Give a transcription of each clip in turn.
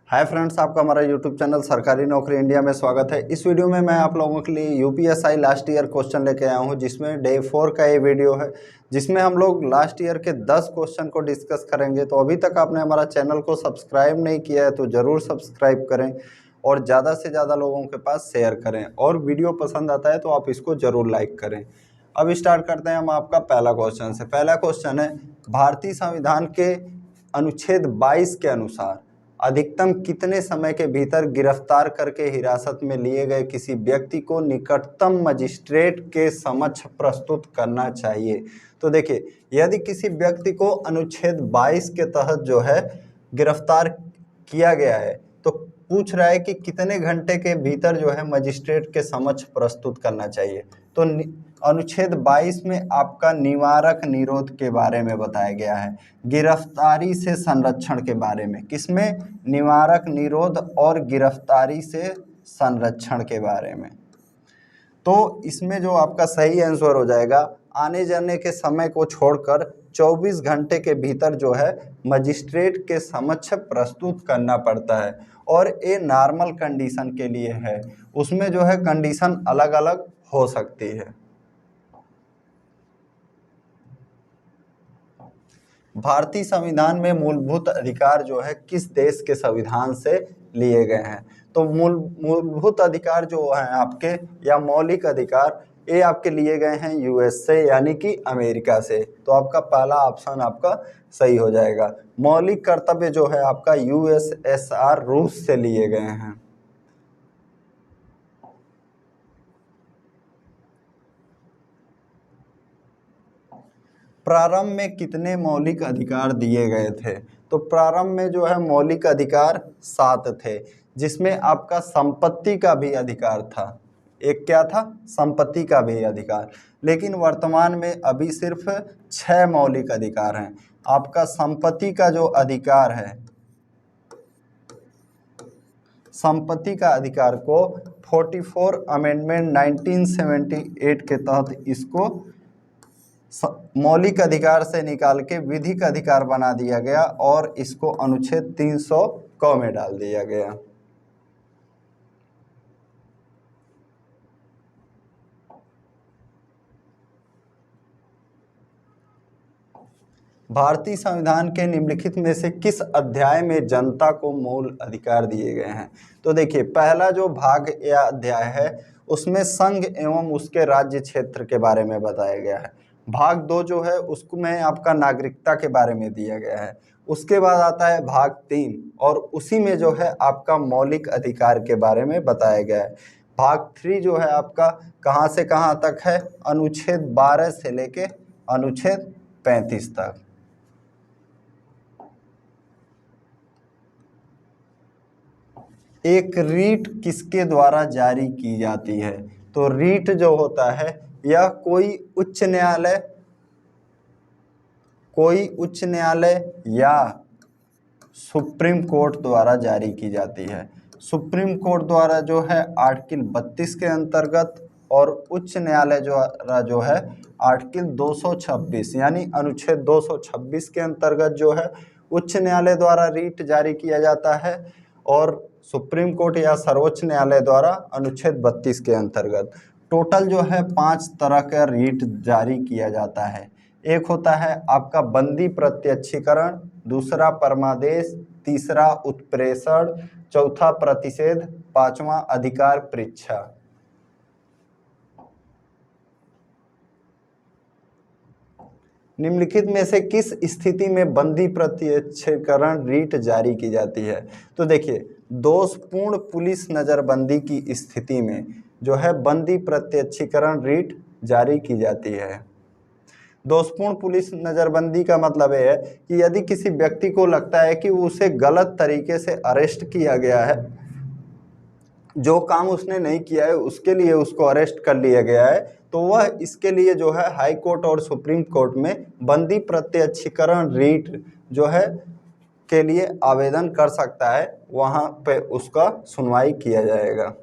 Hi friends, आपका हमारा YouTube channel सरकारी नौकरी इंडिया में स्वागत है। इस वीडियो में मैं आप लोगों के लिए यूपीएसआई लास्ट ईयर क्वेश्चन लेके आया हूं, जिसमें डे 4 का ये वीडियो है, जिसमें हम लोग लास्ट ईयर के 10 क्वेश्चन को डिस्कस करेंगे। तो अभी तक आपने हमारा चैनल को सब्सक्राइब नहीं किया है तो ज़रूर सब्सक्राइब करें और ज़्यादा से ज़्यादा लोगों के पास शेयर करें, और वीडियो पसंद आता है तो आप इसको ज़रूर लाइक करें। अब स्टार्ट करते हैं हम आपका पहला क्वेश्चन से। पहला क्वेश्चन है, भारतीय संविधान के अनुच्छेद 22 के अनुसार अधिकतम कितने समय के भीतर गिरफ्तार करके हिरासत में लिए गए किसी व्यक्ति को निकटतम मजिस्ट्रेट के समक्ष प्रस्तुत करना चाहिए। तो देखिए, यदि किसी व्यक्ति को अनुच्छेद 22 के तहत जो है गिरफ्तार किया गया है तो पूछ रहा है कि कितने घंटे के भीतर जो है मजिस्ट्रेट के समक्ष प्रस्तुत करना चाहिए। तो अनुच्छेद 22 में आपका निवारक निरोध के बारे में बताया गया है, गिरफ्तारी से संरक्षण के बारे में। किसमें? निवारक निरोध और गिरफ्तारी से संरक्षण के बारे में। तो इसमें जो आपका सही आंसर हो जाएगा, आने जाने के समय को छोड़कर 24 घंटे के भीतर जो है मजिस्ट्रेट के समक्ष प्रस्तुत करना पड़ता है। और ये नॉर्मल कंडीशन के लिए है, उसमें जो है कंडीशन अलग अलग हो सकती है। भारतीय संविधान में मूलभूत अधिकार जो है किस देश के संविधान से लिए गए हैं? तो मूलभूत अधिकार जो हैं आपके, या मौलिक अधिकार, ये आपके लिए गए हैं यूएस से, यानी कि अमेरिका से। तो आपका पहला ऑप्शन आपका सही हो जाएगा। मौलिक कर्तव्य जो है आपका यूएसएसआर, रूस से लिए गए हैं। प्रारंभ में कितने मौलिक अधिकार दिए गए थे? तो प्रारंभ में जो है मौलिक अधिकार 7 थे, जिसमें आपका संपत्ति का भी अधिकार था। एक क्या था? संपत्ति का भी अधिकार। लेकिन वर्तमान में अभी सिर्फ 6 मौलिक अधिकार हैं। आपका संपत्ति का जो अधिकार है, संपत्ति का अधिकार को 44 अमेंडमेंट 1978 के तहत इसको मौलिक अधिकार से निकाल के विधिक अधिकार बना दिया गया और इसको अनुच्छेद 300 क में डाल दिया गया। भारतीय संविधान के निम्नलिखित में से किस अध्याय में जनता को मूल अधिकार दिए गए हैं? तो देखिए, पहला जो भाग या अध्याय है उसमें संघ एवं उसके राज्य क्षेत्र के बारे में बताया गया है। भाग 2 जो है उसमें आपका नागरिकता के बारे में दिया गया है। उसके बाद आता है भाग 3 और उसी में जो है आपका मौलिक अधिकार के बारे में बताया गया है। भाग 3 जो है आपका कहाँ से कहाँ तक है? अनुच्छेद 12 से लेके अनुच्छेद 35 तक। एक रीट किसके द्वारा जारी की जाती है? तो रीट जो होता है यह कोई उच्च न्यायालय या सुप्रीम कोर्ट द्वारा जारी की जाती है। सुप्रीम कोर्ट द्वारा जो है आर्टिकल 32 के अंतर्गत, और उच्च न्यायालय जो है आर्टिकल 226 यानी अनुच्छेद 226 के अंतर्गत जो है उच्च न्यायालय द्वारा रीट जारी किया जाता है, और सुप्रीम कोर्ट या सर्वोच्च न्यायालय द्वारा अनुच्छेद 32 के अंतर्गत। टोटल जो है 5 तरह का रीट जारी किया जाता है। एक होता है आपका बंदी प्रत्यक्षीकरण, दूसरा परमादेश, तीसरा उत्प्रेषण, चौथा प्रतिषेध, पांचवा अधिकार परीक्षा। निम्नलिखित में से किस स्थिति में बंदी प्रत्यक्षीकरण रीट जारी की जाती है? तो देखिए, दोषपूर्ण पुलिस नजरबंदी की स्थिति में जो है बंदी प्रत्यक्षीकरण रीट जारी की जाती है। दोषपूर्ण पुलिस नजरबंदी का मतलब है कि यदि किसी व्यक्ति को लगता है कि उसे गलत तरीके से अरेस्ट किया गया है, जो काम उसने नहीं किया है उसके लिए उसको अरेस्ट कर लिया गया है, तो वह इसके लिए जो है हाई कोर्ट और सुप्रीम कोर्ट में बंदी प्रत्यक्षीकरण रीट जो है के लिए आवेदन कर सकता है। वहां पे उसका सुनवाई किया जाएगा।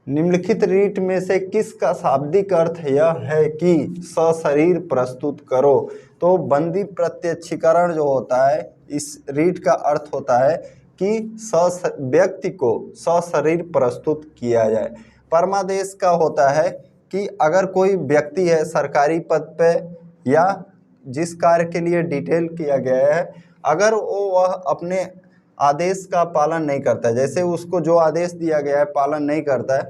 निम्नलिखित रीट में से किसका शाब्दिक अर्थ यह है कि सशरीर प्रस्तुत करो? तो बंदी प्रत्यक्षीकरण जो होता है इस रीट का अर्थ होता है कि व्यक्ति को सशरीर प्रस्तुत किया जाए। परमादेश का होता है कि अगर कोई व्यक्ति है सरकारी पद पे या जिस कार्य के लिए डिटेल किया गया है, अगर वह अपने आदेश का पालन नहीं करता है, जैसे उसको जो आदेश दिया गया है पालन नहीं करता है,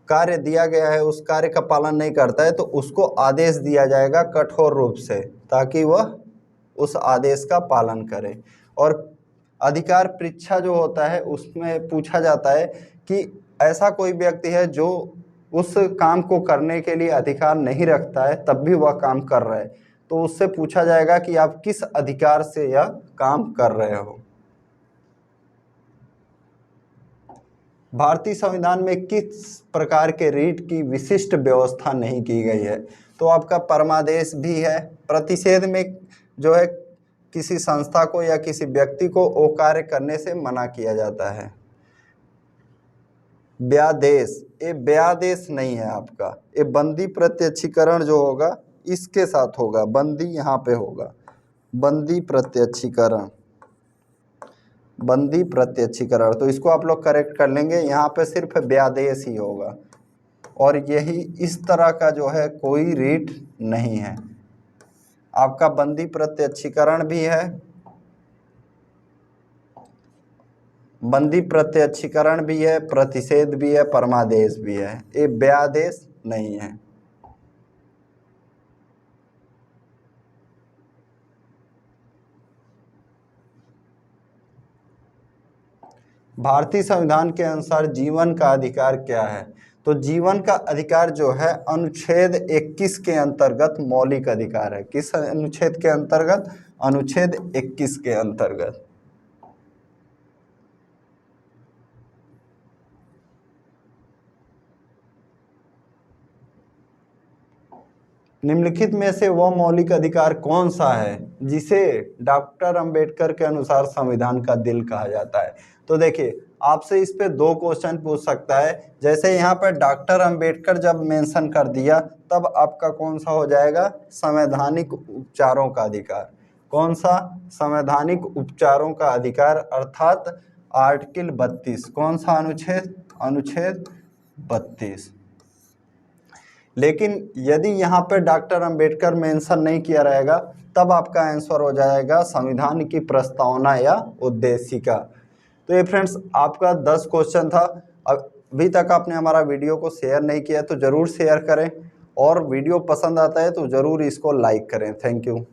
कार्य दिया गया है उस कार्य का पालन नहीं करता है, तो उसको आदेश दिया जाएगा कठोर रूप से, ताकि वह उस आदेश का पालन करे। और अधिकार परीक्षा जो होता है उसमें पूछा जाता है कि ऐसा कोई व्यक्ति है जो उस काम को करने के लिए अधिकार नहीं रखता है तब भी वह काम कर रहा है, तो उससे पूछा जाएगा कि आप किस अधिकार से यह काम कर रहे हो। भारतीय संविधान में किस प्रकार के रीट की विशिष्ट व्यवस्था नहीं की गई है? तो आपका परमादेश भी है। प्रतिषेध में जो है किसी संस्था को या किसी व्यक्ति को वो कार्य करने से मना किया जाता है। व्यादेश, ये व्यादेश नहीं है आपका, ये बंदी प्रत्यक्षीकरण जो होगा इसके साथ होगा, बंदी यहाँ पे होगा, बंदी प्रत्यक्षीकरण, बंदी प्रत्यक्षीकरण। तो इसको आप लोग करेक्ट कर लेंगे, यहाँ पे सिर्फ व्यादेश ही होगा और यही इस तरह का जो है कोई रीट नहीं है। आपका बंदी प्रत्यक्षीकरण भी है, बंदी प्रत्यक्षीकरण भी है, प्रतिषेध भी है, परमादेश भी है, ये व्यादेश नहीं है। भारतीय संविधान के अनुसार जीवन का अधिकार क्या है? तो जीवन का अधिकार जो है अनुच्छेद 21 के अंतर्गत मौलिक अधिकार है। किस अनुच्छेद के अंतर्गत? अनुच्छेद 21 के अंतर्गत। निम्नलिखित में से वह मौलिक अधिकार कौन सा है जिसे डॉक्टर अंबेडकर के अनुसार संविधान का दिल कहा जाता है? तो देखिए आपसे इस पे 2 क्वेश्चन पूछ सकता है। जैसे यहाँ पर डॉक्टर अंबेडकर जब मेंशन कर दिया तब आपका कौन सा हो जाएगा? संवैधानिक उपचारों का अधिकार। कौन सा? संवैधानिक उपचारों का अधिकार, अर्थात आर्टिकल 32। कौन सा अनुच्छेद? अनुच्छेद 32। लेकिन यदि यहाँ पे डॉक्टर अंबेडकर मेंशन नहीं किया रहेगा तब आपका आंसर हो जाएगा संविधान की प्रस्तावना या उद्देशिका। तो ये फ्रेंड्स आपका 10 क्वेश्चन था। अभी तक आपने हमारा वीडियो को शेयर नहीं किया तो ज़रूर शेयर करें और वीडियो पसंद आता है तो ज़रूर इसको लाइक करें। Thank you.